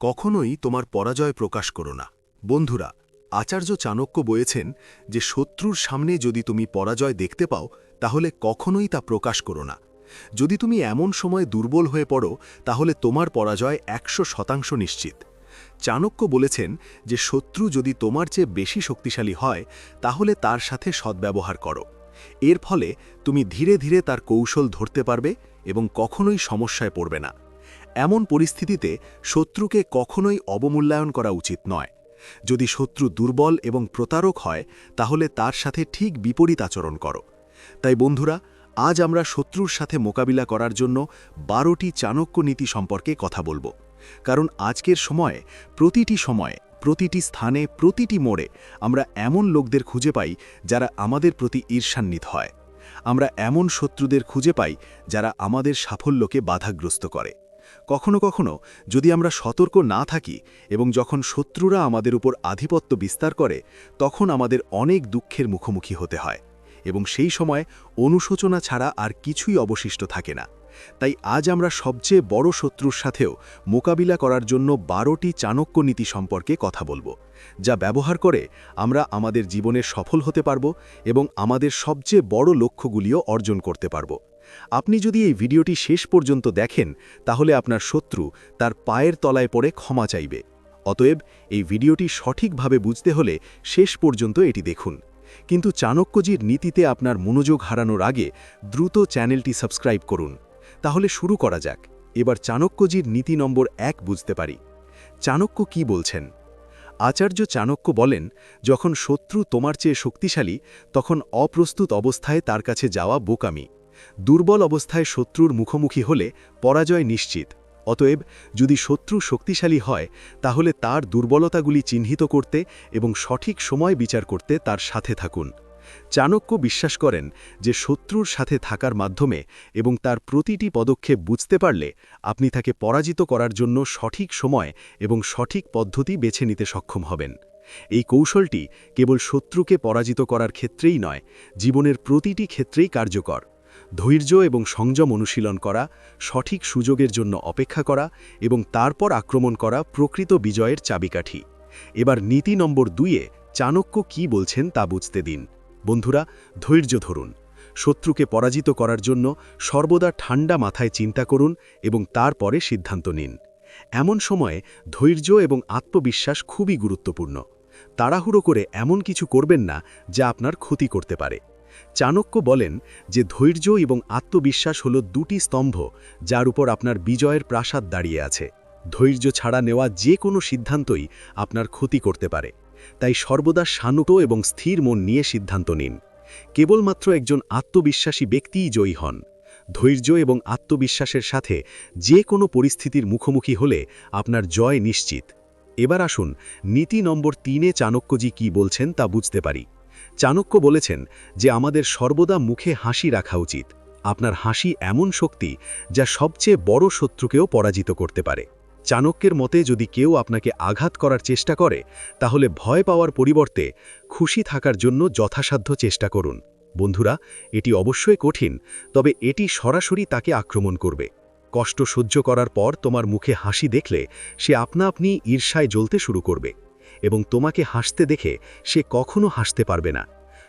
কখনোই তোমার পরাজয় প্রকাশ করো না। বন্ধুরা, আচার্য চাণক্য বলেছেন যে শত্রুর সামনে যদি তুমি পরাজয় দেখতে পাও তাহলে কখনোই তা প্রকাশ করো না। যদি তুমি এমন সময় দুর্বল হয়ে পড়ো তাহলে তোমার পরাজয় 100% নিশ্চিত। চাণক্য বলেছেন যে শত্রু যদি তোমার চেয়ে বেশি শক্তিশালী হয় তাহলে তার সাথে সদ্ব্যবহার করো। এর ফলে তুমি ধীরে ধীরে তার কৌশল ধরতে পারবে এবং কখনোই সমস্যায় পড়বে না। এমন পরিস্থিতিতে শত্রুকে কখনোই অবমূল্যায়ন করা উচিত নয়। যদি শত্রু দুর্বল এবং প্রতারক হয় তাহলে তার সাথে ঠিক বিপরীত আচরণ করো। তাই বন্ধুরা, আজ আমরা শত্রুর সাথে মোকাবিলা করার জন্য 12টি চাণক্য নীতি সম্পর্কে কথা বলবো। কারণ আজকের সময়ে প্রতিটি স্থানে প্রতিটি মোড়ে আমরা এমন লোকদের খুঁজে পাই যারা আমাদের প্রতি ঈর্ষান্বিত হয়। আমরা এমন শত্রুদের খুঁজে পাই যারা আমাদের সাফল্যকে বাধাগ্রস্ত করে। কখনো কখনো যদি আমরা সতর্ক না থাকি এবং যখন শত্রুরা আমাদের উপর আধিপত্য বিস্তার করে তখন আমাদের অনেক দুঃখের মুখোমুখি হতে হয় এবং সেই সময় অনুশোচনা ছাড়া আর কিছুই অবশিষ্ট থাকে না। তাই আজ আমরা সবচেয়ে বড় শত্রুর সাথেও মোকাবিলা করার জন্য 12টি চাণক্য নীতি সম্পর্কে কথা বলবো, যা ব্যবহার করে আমরা আমাদের জীবনে সফল হতে পারব এবং আমাদের সবচেয়ে বড় লক্ষ্যগুলিও অর্জন করতে পারব। আপনি যদি এই ভিডিওটি শেষ পর্যন্ত দেখেন তাহলে আপনার শত্রু তার পায়ের তলায় পড়ে ক্ষমা চাইবে। অতএব এই ভিডিওটি সঠিকভাবে বুঝতে হলে শেষ পর্যন্ত এটি দেখুন। কিন্তু চাণক্যজির নীতিতে আপনার মনোযোগ হারানোর আগে দ্রুত চ্যানেলটি সাবস্ক্রাইব করুন। তাহলে শুরু করা যাক। এবার চাণক্যজির নীতি নম্বর 1 বুঝতে পারি। চাণক্য কি বলছেন? আচার্য চাণক্য বলেন, যখন শত্রু তোমার চেয়ে শক্তিশালী তখন অপ্রস্তুত অবস্থায় তার কাছে যাওয়া বোকামি। দুর্বল অবস্থায় শত্রুর মুখোমুখি হলে পরাজয় নিশ্চিত। অতএব যদি শত্রু শক্তিশালী হয় তাহলে তার দুর্বলতাগুলি চিহ্নিত করতে এবং সঠিক সময় বিচার করতে তার সাথে থাকুন। চাণক্য বিশ্বাস করেন যে শত্রুর সাথে থাকার মাধ্যমে এবং তার প্রতিটি পদক্ষেপ বুঝতে পারলে আপনি তাকে পরাজিত করার জন্য সঠিক সময় এবং সঠিক পদ্ধতি বেছে নিতে সক্ষম হবেন। এই কৌশলটি কেবল শত্রুকে পরাজিত করার ক্ষেত্রেই নয়, জীবনের প্রতিটি ক্ষেত্রেই কার্যকর। ধৈর্য এবং সংযম অনুশীলন করা, সঠিক সুযোগের জন্য অপেক্ষা করা এবং তারপর আক্রমণ করা প্রকৃত বিজয়ের চাবিকাঠি। এবার নীতি নম্বর 2-এ চাণক্য কি বলছেন তা বুঝতে দিন। বন্ধুরা, ধৈর্য ধরুন। শত্রুকে পরাজিত করার জন্য সর্বদা ঠান্ডা মাথায় চিন্তা করুন এবং তারপরে সিদ্ধান্ত নিন। এমন সময়ে ধৈর্য এবং আত্মবিশ্বাস খুবই গুরুত্বপূর্ণ। তাড়াহুড়ো করে এমন কিছু করবেন না যা আপনার ক্ষতি করতে পারে। চাণক্য বলেন যে ধৈর্য এবং আত্মবিশ্বাস হল 2টি স্তম্ভ যার উপর আপনার বিজয়ের প্রাসাদ দাঁড়িয়ে আছে। ধৈর্য ছাড়া নেওয়া যে কোনো সিদ্ধান্তই আপনার ক্ষতি করতে পারে। তাই সর্বদা শান্ত এবং স্থির মন নিয়ে সিদ্ধান্ত নিন। কেবলমাত্র একজন আত্মবিশ্বাসী ব্যক্তিই জয়ী হন। ধৈর্য এবং আত্মবিশ্বাসের সাথে যে কোনো পরিস্থিতির মুখোমুখি হলে আপনার জয় নিশ্চিত। এবার আসুন নীতি নম্বর 3-এ চাণক্যজি কি বলছেন তা বুঝতে পারি। চাণক্য বলেছেন যে আমাদের সর্বদা মুখে হাসি রাখা উচিত। আপনার হাসি এমন শক্তি যা সবচেয়ে বড় শত্রুকেও পরাজিত করতে পারে। চাণক্যের মতে যদি কেউ আপনাকে আঘাত করার চেষ্টা করে তাহলে ভয় পাওয়ার পরিবর্তে খুশি থাকার জন্য যথাসাধ্য চেষ্টা করুন। বন্ধুরা, এটি অবশ্যই কঠিন, তবে এটি সরাসরি তাকে আক্রমণ করবে। কষ্ট সহ্য করার পর তোমার মুখে হাসি দেখলে সে আপনা-আপনি ঈর্ষায় জ্বলতে শুরু করবে এবং তোমাকে হাসতে দেখে সে কখনো হাসতে পারবে না।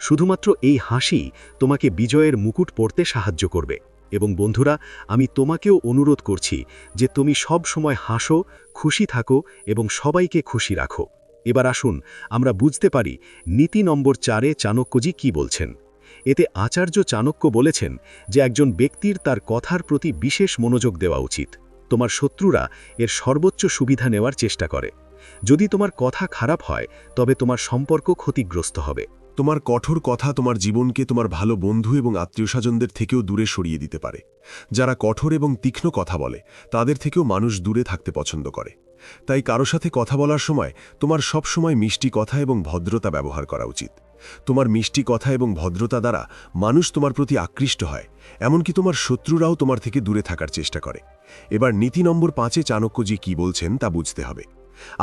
শুধুমাত্র এই হাসি তোমাকে বিজয়ের মুকুট পরতে সাহায্য করবে। এবং বন্ধুরা, আমি তোমাকেও অনুরোধ করছি যে তুমি সব সময় হাসো, খুশি থাকো এবং সবাইকে খুশি রাখো। এবার আসুন আমরা বুঝতে পারি নীতি নম্বর 4-এ চাণক্যজি কি বলছেন। এতে আচার্য চাণক্য বলেছেন যে একজন ব্যক্তির তার কথার প্রতি বিশেষ মনোযোগ দেওয়া উচিত। তোমার শত্রুরা এর সর্বোচ্চ সুবিধা নেওয়ার চেষ্টা করে। যদি তোমার কথা খারাপ হয় তবে তোমার সম্পর্ক ক্ষতিগ্রস্ত হবে। তোমার কঠোর কথা তোমার জীবনকে তোমার ভালো বন্ধু এবং আত্মীয়স্বজনদের থেকেও দূরে সরিয়ে দিতে পারে। যারা কঠোর এবং তীক্ষ্ণ কথা বলে তাদের থেকেও মানুষ দূরে থাকতে পছন্দ করে। তাই কারো সাথে কথা বলার সময় তোমার সব সময় মিষ্টি কথা এবং ভদ্রতা ব্যবহার করা উচিত। তোমার মিষ্টি কথা এবং ভদ্রতা দ্বারা মানুষ তোমার প্রতি আকৃষ্ট হয়, এমনকি তোমার শত্রুরাও তোমার থেকে দূরে থাকার চেষ্টা করে। এবার নীতি নম্বর 5-এ চাণক্যজি কি বলছেন তা বুঝতে হবে।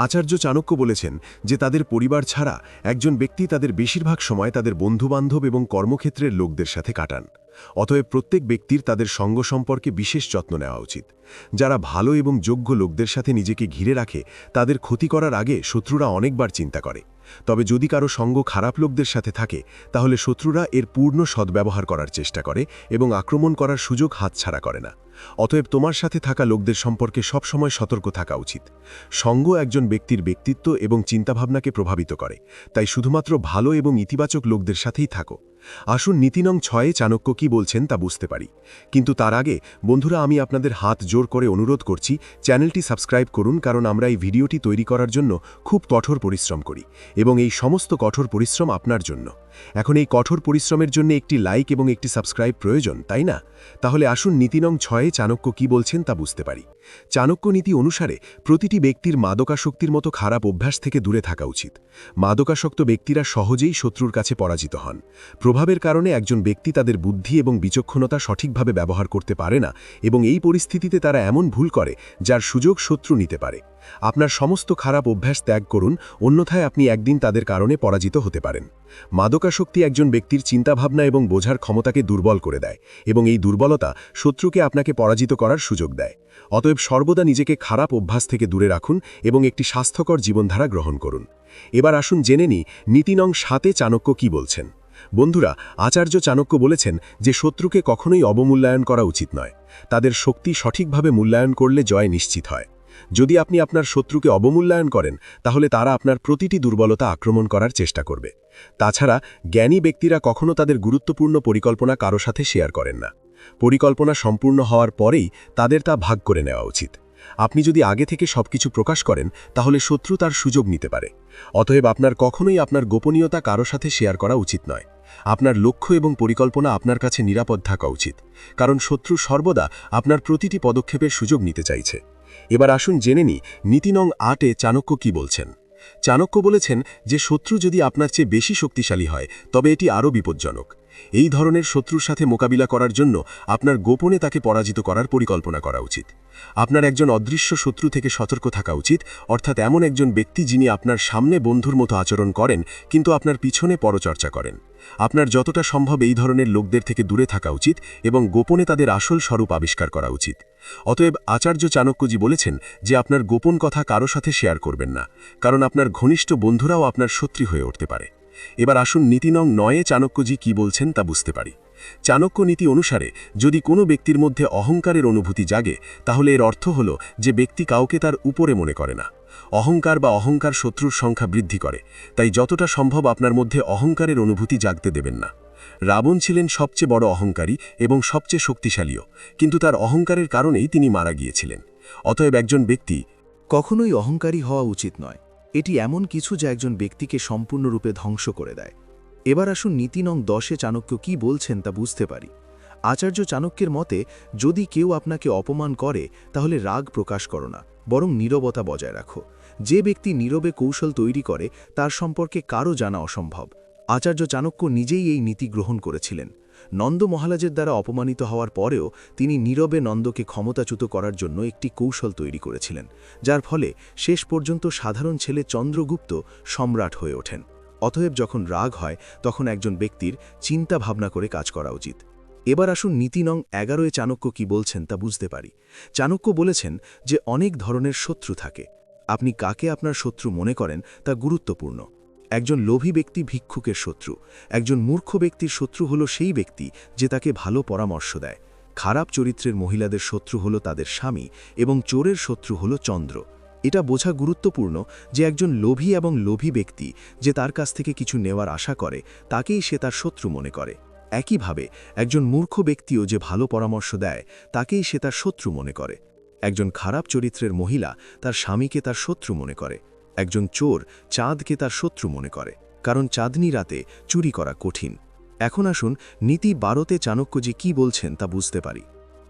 আচার্য চাণক্য বলেছেন যে তাদের পরিবার ছাড়া একজন ব্যক্তি তাদের বেশিরভাগ সময় তাদের বন্ধুবান্ধব এবং কর্মক্ষেত্রের লোকদের সাথে কাটান। অতএব প্রত্যেক ব্যক্তির তাদের সঙ্গ সম্পর্কে বিশেষ যত্ন নেওয়া উচিত। যারা ভালো এবং যোগ্য লোকদের সাথে নিজেকে ঘিরে রাখে তাদের ক্ষতি করার আগে শত্রুরা অনেকবার চিন্তা করে। তবে যদি কারো সঙ্গ খারাপ লোকদের সাথে থাকে তাহলে শত্রুরা এর পূর্ণ সদ্ব্যবহার করার চেষ্টা করে এবং আক্রমণ করার সুযোগ হাতছাড়া করে না। অতএব তোমার সাথে থাকা লোকদের সম্পর্কে সবসময় সতর্ক থাকা উচিত। সঙ্গ একজন ব্যক্তির ব্যক্তিত্ব এবং চিন্তাভাবনাকে প্রভাবিত করে, তাই শুধুমাত্র ভালো এবং ইতিবাচক লোকদের সাথেই থাকো। আসুন নীতি নং 6 চাণক্য কি বলছেন তা বুঝতে পারি। কিন্তু তার আগে বন্ধুরা, আমি আপনাদের হাত জোর করে অনুরোধ করছি, চ্যানেলটি সাবস্ক্রাইব করুন, কারণ আমরা এই ভিডিওটি তৈরি করার জন্য খুব কঠোর পরিশ্রম করি এবং এই সমস্ত কঠোর পরিশ্রম আপনার জন্য। এখন এই কঠোর পরিশ্রমের জন্য একটি লাইক এবং একটি সাবস্ক্রাইব প্রয়োজন, তাই না? তাহলে আসুন নীতি নং 6 চাণক্য কি বলছেন তা বুঝতে পারি। চাণক্য নীতি অনুসারে প্রতিটি ব্যক্তির মাদকাসক্তির মতো খারাপ অভ্যাস থেকে দূরে থাকা উচিত। মাদকাসক্ত ব্যক্তিরা সহজেই শত্রুর কাছে পরাজিত হন। প্রভাবের কারণে একজন ব্যক্তি তাদের বুদ্ধি এবং বিচক্ষণতা সঠিকভাবে ব্যবহার করতে পারে না এবং এই পরিস্থিতিতে তারা এমন ভুল করে যার সুযোগ শত্রু নিতে পারে। আপনার সমস্ত খারাপ অভ্যাস ত্যাগ করুন, অন্যথায় আপনি একদিন তাদের কারণে পরাজিত হতে পারেন। মাদকাসক্তি একজন ব্যক্তির চিন্তাভাবনা এবং বোঝার ক্ষমতাকে দুর্বল করে দেয় এবং এই দুর্বলতা শত্রুকে আপনাকে পরাজিত করার সুযোগ দেয়। অতএব সর্বদা নিজেকে খারাপ অভ্যাস থেকে দূরে রাখুন এবং একটি স্বাস্থ্যকর জীবনধারা গ্রহণ করুন। এবার আসুন জেনে নিই নীতি নং 7 চাণক্য কি বলছেন। বন্ধুরা, আচার্য চাণক্য বলেছেন যে শত্রুকে কখনোই অবমূল্যায়ন করা উচিত নয়। তাদের শক্তি সঠিকভাবে মূল্যায়ন করলে জয় নিশ্চিত হয়। যদি আপনি আপনার শত্রুকে অবমূল্যায়ন করেন তাহলে তারা আপনার প্রতিটি দুর্বলতা আক্রমণ করার চেষ্টা করবে। তাছাড়া জ্ঞানী ব্যক্তিরা কখনো তাদের গুরুত্বপূর্ণ পরিকল্পনা কারো সাথে শেয়ার করেন না। পরিকল্পনা সম্পূর্ণ হওয়ার পরেই তাদের তা ভাগ করে নেওয়া উচিত। আপনি যদি আগে থেকে সবকিছু প্রকাশ করেন তাহলে শত্রু তার সুযোগ নিতে পারে। অতএব আপনার কখনোই আপনার গোপনীয়তা কারো সাথে শেয়ার করা উচিত নয়। আপনার লক্ষ্য এবং পরিকল্পনা আপনার কাছে নিরাপদ থাকা উচিত, কারণ শত্রু সর্বদা আপনার প্রতিটি পদক্ষেপের সুযোগ নিতে চাইছে। এবার আসুন জেনে নিই নীতি নং 8 চাণক্য কি বলছেন। চাণক্য বলেছেন যে শত্রু যদি আপনার চেয়ে বেশি শক্তিশালী হয় তবে এটি আরও বিপজ্জনক। এই ধরনের শত্রুর সাথে মোকাবিলা করার জন্য আপনার গোপনে তাকে পরাজিত করার পরিকল্পনা করা উচিত। আপনার একজন অদৃশ্য শত্রু থেকে সতর্ক থাকা উচিত, অর্থাৎ এমন একজন ব্যক্তি যিনি আপনার সামনে বন্ধুর মতো আচরণ করেন কিন্তু আপনার পিছনে পরচর্চা করেন। আপনার যতটা সম্ভব এই ধরনের লোকদের থেকে দূরে থাকা উচিত এবং গোপনে তাদের আসল স্বরূপ আবিষ্কার করা উচিত। অতএব আচার্য চাণক্যজি বলেছেন যে আপনার গোপন কথা কারো সাথে শেয়ার করবেন না, কারণ আপনার ঘনিষ্ঠ বন্ধুরাও আপনার শত্রু হয়ে উঠতে পারে। এবার আসুন নীতি নং 9 চাণক্যজি কি বলছেন তা বুঝতে পারি। চাণক্য নীতি অনুসারে যদি কোনো ব্যক্তির মধ্যে অহংকারের অনুভূতি জাগে তাহলে এর অর্থ হল যে ব্যক্তি কাউকে তার উপরে মনে করে না। অহংকার বা অহংকার শত্রুর সংখ্যা বৃদ্ধি করে, তাই যতটা সম্ভব আপনার মধ্যে অহংকারের অনুভূতি জাগতে দেবেন না। রাবণ ছিলেন সবচেয়ে বড় অহংকারী এবং সবচেয়ে শক্তিশালীও, কিন্তু তার অহংকারের কারণেই তিনি মারা গিয়েছিলেন। অতএব একজন ব্যক্তি কখনোই অহংকারী হওয়া উচিত নয়। এটি এমন কিছু যা একজন ব্যক্তিকে সম্পূর্ণরূপে ধ্বংস করে দেয়। এবার আসুন নীতি নং 10 চাণক্য কি বলছেন তা বুঝতে পারি। আচার্য চাণক্যের মতে যদি কেউ আপনাকে অপমান করে তাহলে রাগ প্রকাশ করো না, বরং নীরবতা বজায় রাখো। যে ব্যক্তি নীরবে কৌশল তৈরি করে তার সম্পর্কে কারও জানা অসম্ভব। আচার্য চাণক্য নিজেই এই নীতি গ্রহণ করেছিলেন। নন্দ মহারাজের দ্বারা অপমানিত হওয়ার পরেও তিনি নীরবে নন্দকে ক্ষমতাচ্যুত করার জন্য একটি কৌশল তৈরি করেছিলেন, যার ফলে শেষ পর্যন্ত সাধারণ ছেলে চন্দ্রগুপ্ত সম্রাট হয়ে ওঠেন। অতএব যখন রাগ হয় তখন একজন ব্যক্তির চিন্তা ভাবনা করে কাজ করা উচিত। এবার আসুন নীতি নং 11 চাণক্য কি বলছেন তা বুঝতে পারি। চাণক্য বলেছেন যে অনেক ধরনের শত্রু থাকে। আপনি কাকে আপনার শত্রু মনে করেন তা গুরুত্বপূর্ণ। একজন লোভী ব্যক্তি ভিক্ষুকের শত্রু। একজন মূর্খ ব্যক্তির শত্রু হলো সেই ব্যক্তি যে তাকে ভালো পরামর্শ দেয়। খারাপ চরিত্রের মহিলাদের শত্রু হলো তাদের স্বামী এবং চোরের শত্রু হলো চন্দ্র। এটা বোঝা গুরুত্বপূর্ণ যে একজন লোভী এবং লোভী ব্যক্তি যে তার কাছ থেকে কিছু নেওয়ার আশা করে তাকেই সে তার শত্রু মনে করে। একইভাবে একজন মূর্খ ব্যক্তিও যে ভালো পরামর্শ দেয় তাকেই সে তার শত্রু মনে করে। একজন খারাপ চরিত্রের মহিলা তার স্বামীকে তার শত্রু মনে করে। একজন চোর চাঁদকে তার শত্রু মনে করে, কারণ চাঁদনি রাতে চুরি করা কঠিন। এখন আসুন নীতি 12 চাণক্যজি কি বলছেন তা বুঝতে পারি।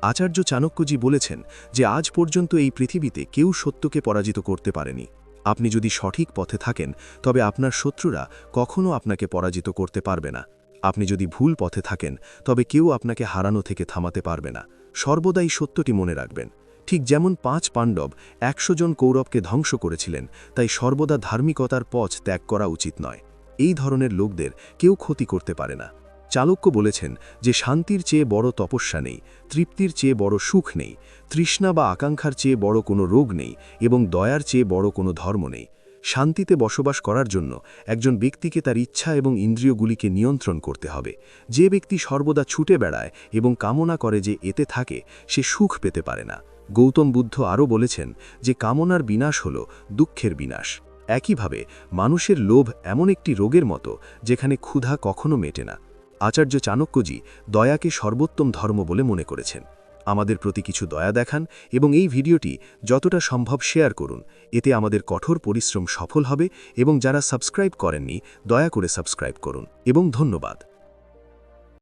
আচার্য চাণক্যজি বলেছেন যে আজ পর্যন্ত এই পৃথিবীতে কেউ সত্যকে পরাজিত করতে পারেনি। আপনি যদি সঠিক পথে থাকেন তবে আপনার শত্রুরা কখনো আপনাকে পরাজিত করতে পারবে না। আপনি যদি ভুল পথে থাকেন তবে কেউ আপনাকে হারানো থেকে থামাতে পারবে না। সর্বদাই সত্যটি মনে রাখবেন। ঠিক যেমন 5 পাণ্ডব 100 জন কৌরবকে ধ্বংস করেছিলেন, তাই সর্বদা ধার্মিকতার পথ ত্যাগ করা উচিত নয়। এই ধরনের লোকদের কেউ ক্ষতি করতে পারে না। চাণক্য বলেছেন যে শান্তির চেয়ে বড় তপস্যা নেই, তৃপ্তির চেয়ে বড় সুখ নেই, তৃষ্ণা বা আকাঙ্ক্ষার চেয়ে বড় কোনো রোগ নেই এবং দয়ার চেয়ে বড় কোনো ধর্ম নেই। শান্তিতে বসবাস করার জন্য একজন ব্যক্তিকে তার ইচ্ছা এবং ইন্দ্রিয়গুলিকে নিয়ন্ত্রণ করতে হবে। যে ব্যক্তি সর্বদা ছুটে বেড়ায় এবং কামনা করে যে এতে থাকে, সে সুখ পেতে পারে না। গৌতম বুদ্ধ আরও বলেছেন যে কামনার বিনাশ হল দুঃখের বিনাশ। একইভাবে মানুষের লোভ এমন একটি রোগের মতো যেখানে ক্ষুধা কখনো মেটে না। আচার্য চাণক্যজি দয়াকে সর্বোত্তম ধর্ম বলে মনে করেছেন। আমাদের প্রতি কিছু দয়া দেখান এবং এই ভিডিওটি যতটা সম্ভব শেয়ার করুন। এতে আমাদের কঠোর পরিশ্রম সফল হবে এবং যারা সাবস্ক্রাইব করেননি, দয়া করে সাবস্ক্রাইব করুন এবং ধন্যবাদ।